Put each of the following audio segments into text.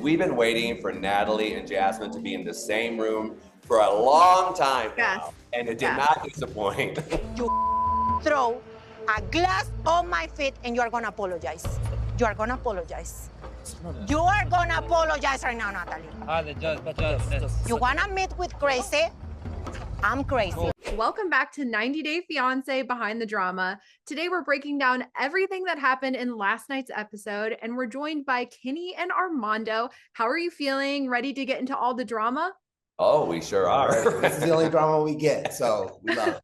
We've been waiting for Natalie and Jasmine to be in the same room for a long time now, and it did not disappoint. You throw a glass on my feet and you are gonna apologize. You are gonna apologize. You are gonna apologize right now, Natalie. You wanna meet with crazy? I'm crazy. Welcome back to 90 Day Fiancé Behind the Drama. Today we're breaking down everything that happened in last night's episode, and we're joined by Kenny and Armando. How are you feeling? Ready to get into all the drama? Oh, we sure are. This is the only drama we get, so we love it.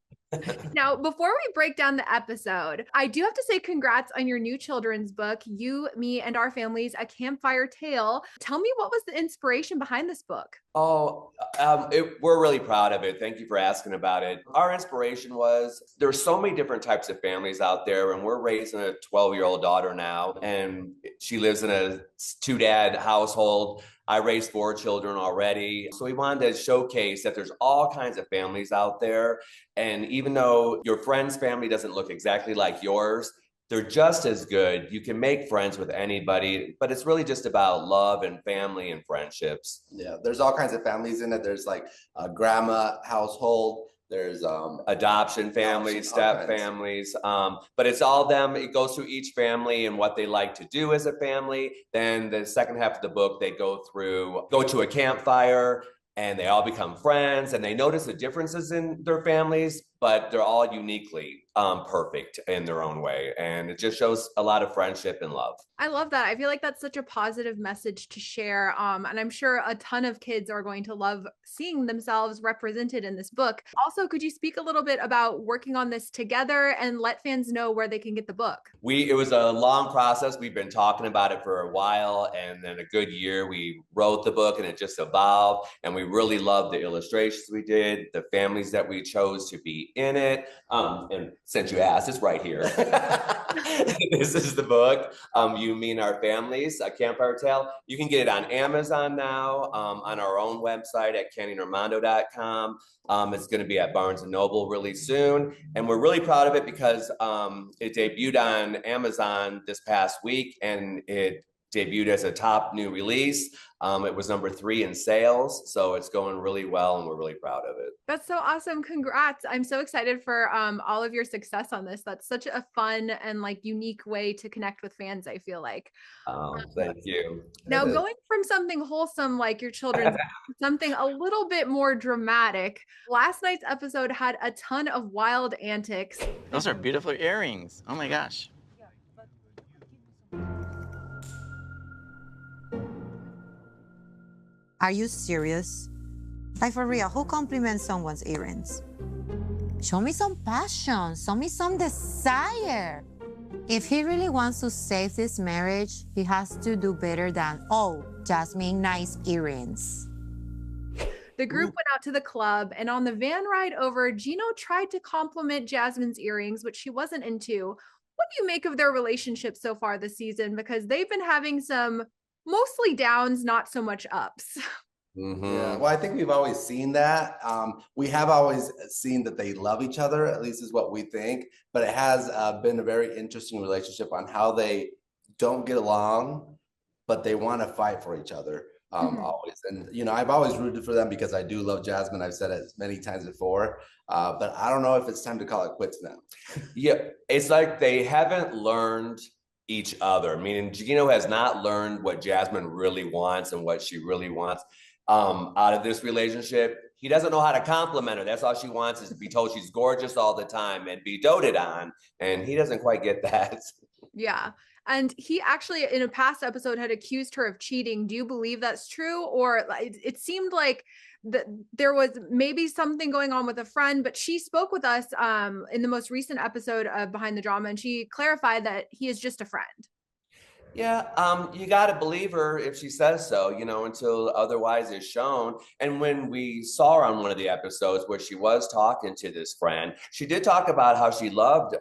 Now, before we break down the episode, I do have to say congrats on your new children's book, You, Me, and Our Families, A Campfire Tale. Tell me, what was the inspiration behind this book? We're really proud of it. Thank you for asking about it. Our inspiration was there's so many different types of families out there, and we're raising a 12-year-old daughter now, and she lives in a two-dad household. I raised 4 children already. So we wanted to showcase that there's all kinds of families out there. And even though your friend's family doesn't look exactly like yours, they're just as good. You can make friends with anybody, but it's really just about love and family and friendships. Yeah, there's all kinds of families in it. There's like a grandma household. There's adoption families, step families, but it's all them. It goes through each family and what they like to do as a family. Then the second half of the book, they go to a campfire and they all become friends and they notice the differences in their families, but they're all uniquely perfect in their own way. And it just shows a lot of friendship and love. I love that. I feel like that's such a positive message to share. And I'm sure a ton of kids are going to love seeing themselves represented in this book. Also, could you speak a little bit about working on this together and let fans know where they can get the book? It was a long process. We've been talking about it for a while, and then a good year we wrote the book and it just evolved. And we really loved the illustrations we did, the families that we chose to be in it. And since you asked, it's right here. This is the book, You, Me, and Our Families, A Campfire Tale. You can get it on Amazon now, on our own website at kennyarmando.com. It's going to be at Barnes & Noble really soon. And we're really proud of it because it debuted on Amazon this past week, and it debuted as a top new release. It was number 3 in sales, so it's going really well, and we're really proud of it. That's so awesome. Congrats. I'm so excited for all of your success on this. That's such a fun and like unique way to connect with fans, I feel like. Thank you. Now, going from something wholesome like your children's something a little bit more dramatic, last night's episode had a ton of wild antics. Those are beautiful earrings. Oh my gosh. Are you serious? Like for real, who compliments someone's earrings? Show me some passion, show me some desire. If he really wants to save this marriage, he has to do better than, oh, Jasmine, nice earrings. The group went out to the club, and on the van ride over, Gino tried to compliment Jasmine's earrings, which she wasn't into. What do you make of their relationship so far this season? Because they've been having some mostly downs, not so much ups. Mm-hmm. Yeah, well, I think we've always seen that. We have always seen that they love each other, at least is what we think. But it has been a very interesting relationship on how they don't get along, but they want to fight for each other always. And, you know, I've always rooted for them because I do love Jasmine. I've said it many times before, but I don't know if it's time to call it quits now. Yeah, it's like they haven't learned each other, meaning Gino has not learned what Jasmine really wants and what she really wants out of this relationship. He doesn't know how to compliment her. That's all she wants, is to be told she's gorgeous all the time and be doted on, and he doesn't quite get that. Yeah. And he actually, in a past episode, had accused her of cheating. Do you believe that's true? Or it seemed like there was maybe something going on with a friend, but she spoke with us in the most recent episode of Behind the Drama, and she clarified that he is just a friend. Yeah, you got to believe her if she says so, you know, until otherwise is shown. And when we saw her on one of the episodes where she was talking to this friend, she did talk about how she loved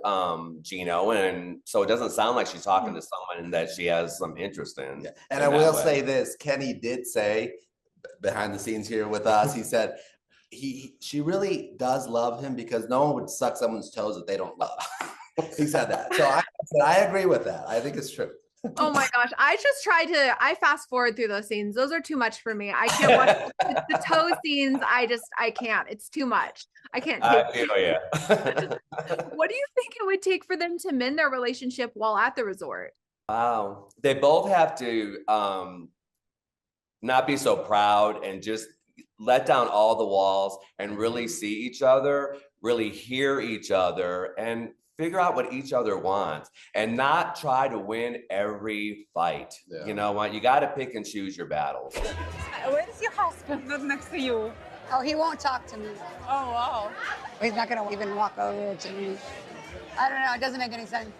Gino. And so it doesn't sound like she's talking to someone that she has some interest in. Yeah. And I will say this, Kenny did say behind the scenes here with us, he said she really does love him because no one would suck someone's toes that they don't love. He said that. So I agree with that. I think it's true. Oh my gosh. I fast forward through those scenes. Those are too much for me. I can't watch the toe scenes. I can't. It's too much. I can't take it. Yeah. What do you think it would take for them to mend their relationship while at the resort? Wow. They both have to not be so proud and just let down all the walls and really see each other, really hear each other, and figure out what each other wants and not try to win every fight. Yeah. You know what? You got to pick and choose your battles. Where's your husband? Not next to you. Oh, he won't talk to me. Oh, wow. He's not gonna even walk over to me. I don't know, it doesn't make any sense.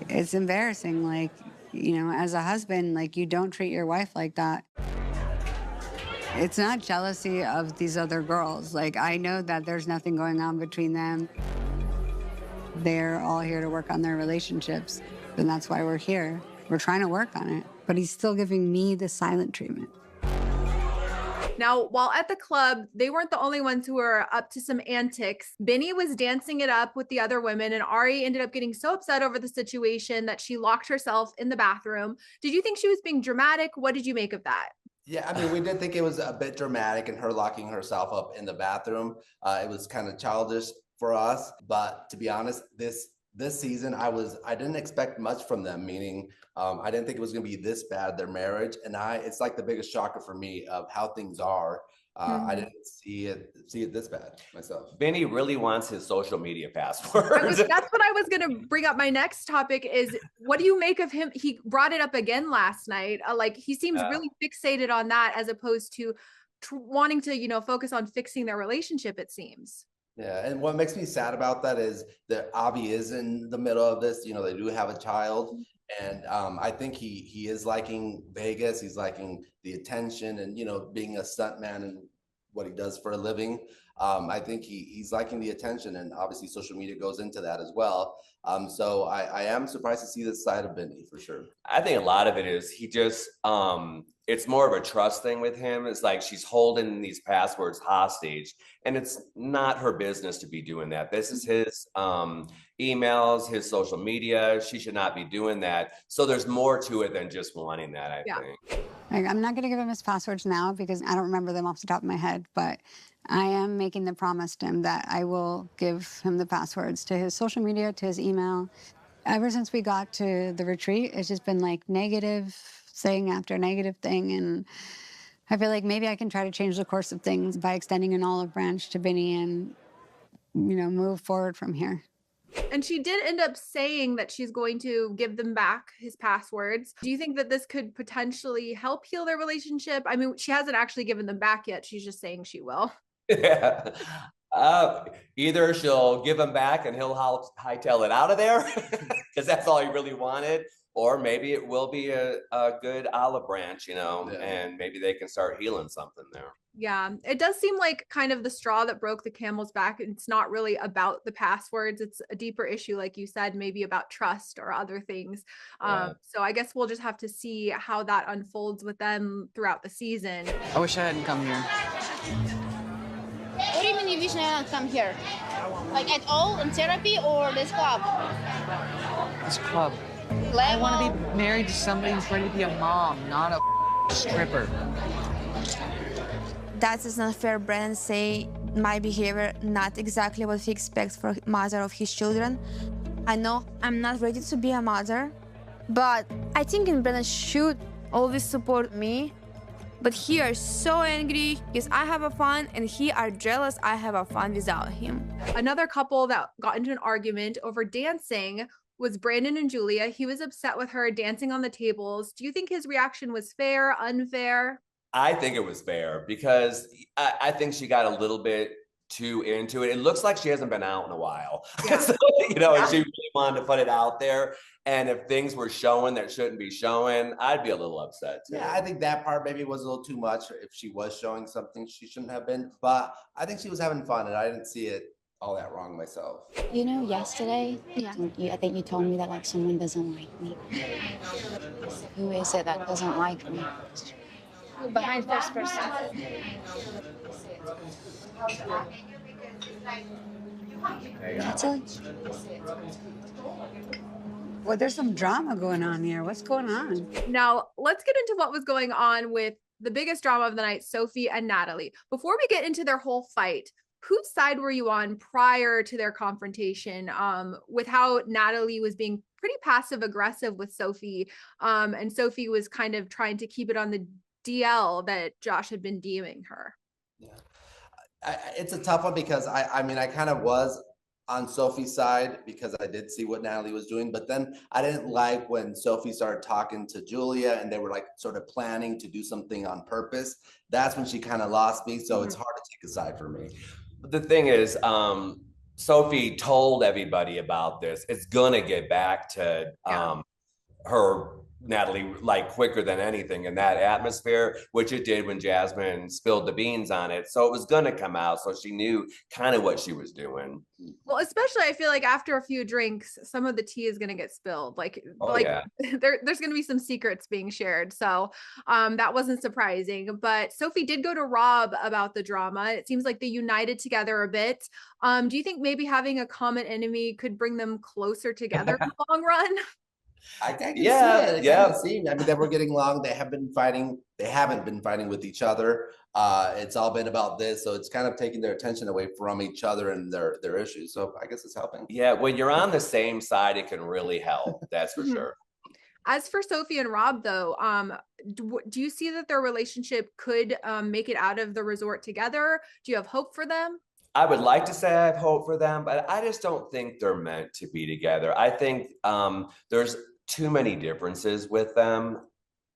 It's embarrassing, like, you know, as a husband, like, you don't treat your wife like that. It's not jealousy of these other girls. Like, I know that there's nothing going on between them. They're all here to work on their relationships, and that's why we're here. We're trying to work on it, but he's still giving me the silent treatment. Now, while at the club, they weren't the only ones who were up to some antics. Benny was dancing it up with the other women, and Ari ended up getting so upset over the situation that she locked herself in the bathroom. Did you think she was being dramatic? What did you make of that? Yeah, I mean, we did think it was a bit dramatic and her locking herself up in the bathroom. It was kind of childish for us, but to be honest, this season I didn't expect much from them. Meaning, I didn't think it was going to be this bad, their marriage, and it's like the biggest shocker for me of how things are. I didn't see it this bad myself. Benny really wants his social media password. That's what I was going to bring up. My next topic is, what do you make of him? He brought it up again last night. Like, he seems really fixated on that as opposed to wanting to, you know, focus on fixing their relationship, it seems. Yeah, and what makes me sad about that is that Avi is in the middle of this. You know, they do have a child, and I think he is liking Vegas. He's liking the attention, and you know, being a stuntman and what he does for a living. I think he's liking the attention, and obviously social media goes into that as well. So I am surprised to see this side of Benny for sure. I think a lot of it is he just it's more of a trust thing with him. It's like she's holding these passwords hostage, and it's not her business to be doing that. This is his emails, his social media. She should not be doing that. So there's more to it than just wanting that, I think. I'm not gonna give him his passwords now because I don't remember them off the top of my head, but I am making the promise to him that I will give him the passwords to his social media, to his email. Ever since we got to the retreat, it's just been like negative thing after negative thing, and I feel like maybe I can try to change the course of things by extending an olive branch to Benny and, you know, move forward from here. And she did end up saying that she's going to give them back his passwords. Do you think that this could potentially help heal their relationship? I mean, she hasn't actually given them back yet. She's just saying she will. Yeah. Either she'll give him back and he'll hightail it out of there because that's all he really wanted, or maybe it will be a good olive branch, you know, and maybe they can start healing something there. Yeah, it does seem like kind of the straw that broke the camel's back. It's not really about the passwords. It's a deeper issue, like you said, maybe about trust or other things. So I guess we'll just have to see how that unfolds with them throughout the season. I wish I hadn't come here. What do you mean you wish I hadn't come here? Like at all in therapy or this club? This club. Level? I want to be married to somebody who's ready to be a mom, not a stripper. That is not fair. Brandon say my behavior not exactly what he expects for mother of his children. I know I'm not ready to be a mother, but I think Brandon should always support me. But he are so angry because I have a fun, and he are jealous I have a fun without him. Another couple that got into an argument over dancing was Brandon and Julia. He was upset with her dancing on the tables. Do you think his reaction was fair, unfair? I think it was fair because I think she got a little bit too into it. It looks like she hasn't been out in a while. Yeah. So, you know, and she really wanted to put it out there. And if things were showing that shouldn't be showing, I'd be a little upset too. Yeah, I think that part maybe was a little too much if she was showing something she shouldn't have been. But I think she was having fun, and I didn't see it all that wrong myself. You know, yesterday, I think you told me that like someone doesn't like me. Who is it that doesn't like me? Behind first person. Natalie? Well, there's some drama going on here. What's going on? Now, let's get into what was going on with the biggest drama of the night, Sophie and Natalie. Before we get into their whole fight, whose side were you on prior to their confrontation with how Natalie was being pretty passive aggressive with Sophie, and Sophie was kind of trying to keep it on the DL that Josh had been DMing her? Yeah, it's a tough one because I mean, I kind of was on Sophie's side because I did see what Natalie was doing, but then I didn't like when Sophie started talking to Julia and they were like sort of planning to do something on purpose. That's when she kind of lost me. So it's hard to take a side for me. The thing is, Sophie told everybody about this. It's gonna get back to her, Natalie, like quicker than anything in that atmosphere, which it did when Jasmine spilled the beans on it. So it was gonna come out. So she knew kind of what she was doing. Well, especially I feel like after a few drinks, some of the tea is gonna get spilled. There's gonna be some secrets being shared. So that wasn't surprising. But Sophie did go to Rob about the drama. It seems like they united together a bit. Do you think maybe having a common enemy could bring them closer together in the long run? I can see it. I mean, they were getting along. They have been fighting. They haven't been fighting with each other. It's all been about this. So it's kind of taking their attention away from each other and their issues. So I guess it's helping. Yeah, when you're on the same side, it can really help. That's for sure. As for Sophie and Rob, though, do you see that their relationship could make it out of the resort together? Do you have hope for them? I would like to say I have hope for them, but I just don't think they're meant to be together. I think there's too many differences with them.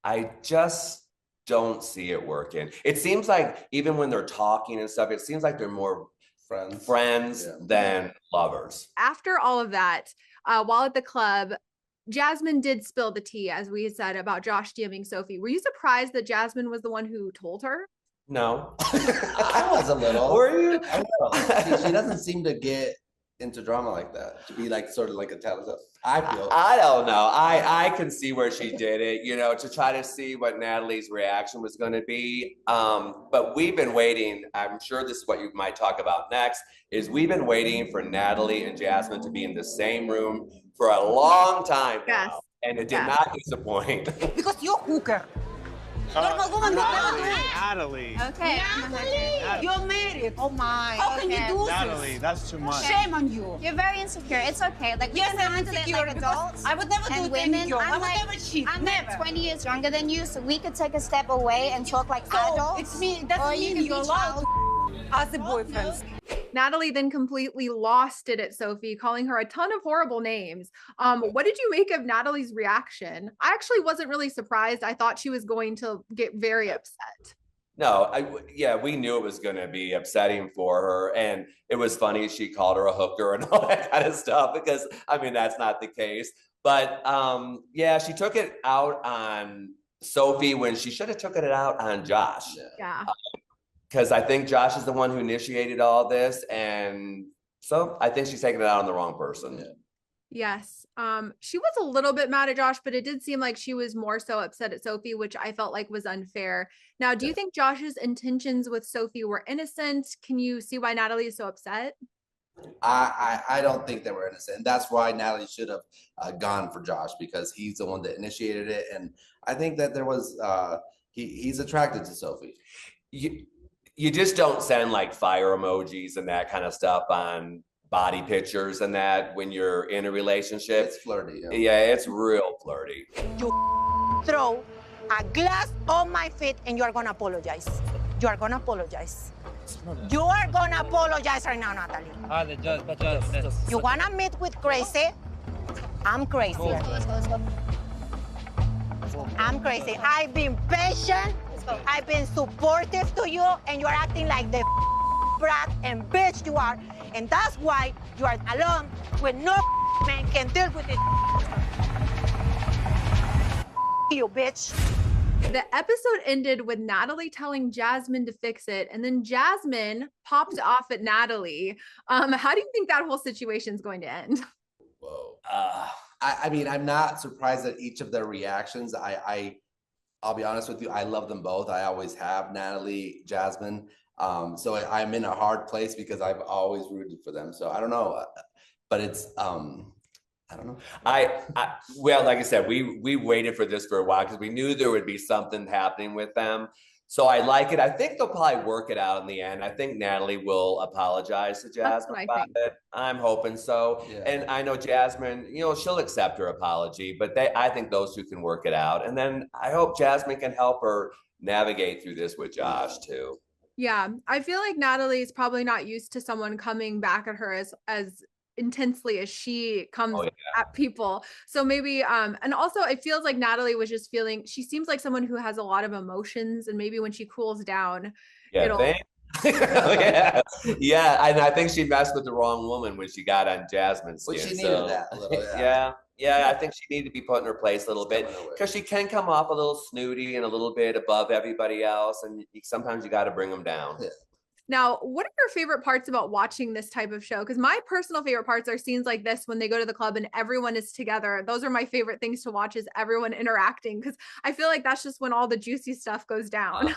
I just don't see it working. It seems like even when they're talking and stuff, it seems like they're more friends than lovers. After all of that, while at the club, Jasmine did spill the tea, as we had said, about Josh DMing Sophie. Were you surprised that Jasmine was the one who told her? No. I was a little. Were you? She doesn't seem to get into drama like that, to be like sort of like a telltale. I feel. I don't know. I can see where she did it, to try to see what Natalie's reaction was going to be. But we've been waiting. I'm sure this is what you might talk about next, is we've been waiting for Natalie and Jasmine to be in the same room for a long time now. And it did not disappoint. Because you're hooker. Natalie. Okay. Natalie. You're married. Oh my. How can you do this? Natalie, that's too much. Shame on you. You're very insecure. It's okay. Like, yes, I'm handle it insecure like because adults I would never do women. things. I would never cheat. I'm never. like 20 years younger than you, so we could take a step away and talk like adults. It's me. Doesn't mean you're allowed as a boyfriend. Natalie then completely lost it at Sophie, calling her a ton of horrible names. What did you make of Natalie's reaction? I actually wasn't really surprised. I thought she was going to get very upset. No, we knew it was going to be upsetting for her. And it was funny. She called her a hooker and all that kind of stuff because, I mean, that's not the case. But she took it out on Sophie when she should have took it out on Josh. Yeah. Because I think Josh is the one who initiated all this. And so I think she's taking it out on the wrong person. Yeah. Yes. She was a little bit mad at Josh, but it did seem like she was more so upset at Sophie, which I felt like was unfair. Now, do you think Josh's intentions with Sophie were innocent? Can you see why Natalie is so upset? I don't think they were innocent. And that's why Natalie should have gone for Josh, because he's the one that initiated it. And I think that there was he's attracted to Sophie. You just don't send like fire emojis and that kind of stuff on body pictures and that when you're in a relationship. It's flirty. Yeah, it's real flirty. You throw a glass on my feet and you are going to apologize. You are going to apologize. You are going to apologize right now, Natalie. The judge. You want to meet with crazy? I'm crazy. I'm crazy. I've been patient. I've been supportive to you, and you're acting like the brat and bitch you are. And that's why you are alone when no man can deal with it. You bitch. The episode ended with Natalie telling Jasmine to fix it, and then Jasmine popped off at Natalie. How do you think that whole situation is going to end? Whoa. I mean, I'm not surprised at each of their reactions. I'll be honest with you, I love them both. I always have, Natalie, Jasmine. So I'm in a hard place because I've always rooted for them. So I don't know, but it's, I don't know. Well, like I said, we waited for this for a while because we knew there would be something happening with them. So I like it. I think they'll probably work it out in the end. I think Natalie will apologize to Jasmine about it. I'm hoping so. Yeah. And I know Jasmine, she'll accept her apology, but I think those two can work it out. And then I hope Jasmine can help her navigate through this with Josh too. Yeah, I feel like Natalie is probably not used to someone coming back at her as intensely as she comes at people. So maybe and also it feels like Natalie was just feeling, she seems like someone who has a lot of emotions, and maybe when she cools down, it'll yeah. Yeah, and I think she messed with the wrong woman when she got on Jasmine's skin. But she needed that a little, yeah, I think she needed to be put in her place a little bit because she can come off a little snooty and a little bit above everybody else, and sometimes you got to bring them down. Yeah. Now, what are your favorite parts about watching this type of show? Because my personal favorite parts are scenes like this when they go to the club and everyone is together. Those are my favorite things to watch, is everyone interacting, because I feel like that's just when all the juicy stuff goes down.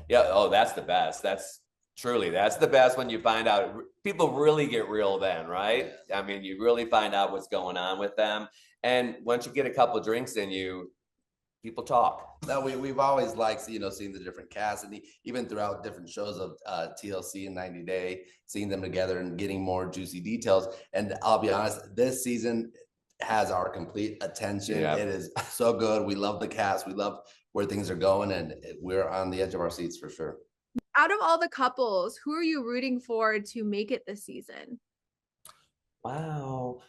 Yeah. Oh, that's the best. That's the best when you find out people really get real then, right? I mean, you really find out what's going on with them. And once you get a couple drinks in you, people talk. No, we've always liked, seeing the different casts, and even throughout different shows of TLC and 90 Day, seeing them together and getting more juicy details. And I'll be honest, this season has our complete attention. Yeah. It is so good. We love the cast. We love where things are going, and we're on the edge of our seats for sure. Out of all the couples, who are you rooting for to make it this season? Wow.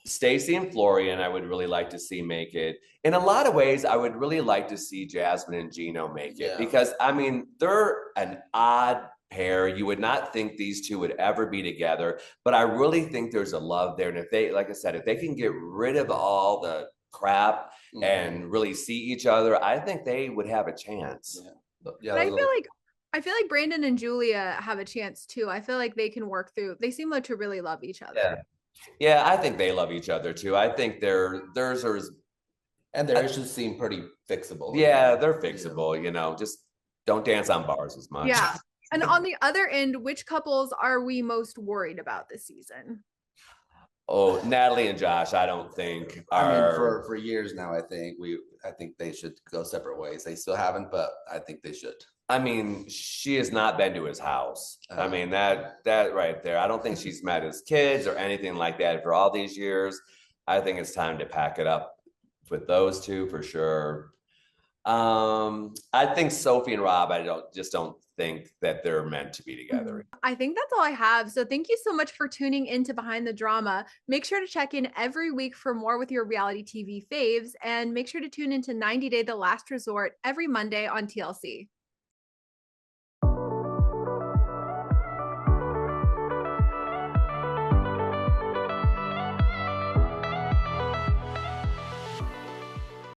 Stacey and Florian, I would really like to see make it. In a lot of ways, I would really like to see Jasmine and Gino make it because, I mean, they're an odd pair. You would not think these two would ever be together, but I really think there's a love there. And if they, like I said, if they can get rid of all the crap and really see each other, I think they would have a chance. Yeah, I feel like Brandon and Julia have a chance too. I feel like they can work through. They seem like to really love each other. Yeah, I think they love each other too. I think theirs issues seem pretty fixable. Yeah, they're fixable, just don't dance on bars as much. Yeah. And on the other end, which couples are we most worried about this season? Oh, Natalie and Josh, I don't think are. I mean, for years now, I think they should go separate ways. They still haven't, but I think they should. I mean, she has not been to his house. I mean, that right there. I don't think she's met his kids or anything like that for all these years. I think it's time to pack it up with those two for sure. I think Sophie and Rob, I don't think that they're meant to be together. I think that's all I have. So thank you so much for tuning into Behind the Drama. Make sure to check in every week for more with your reality TV faves, and make sure to tune into 90 Day The Last Resort every Monday on TLC.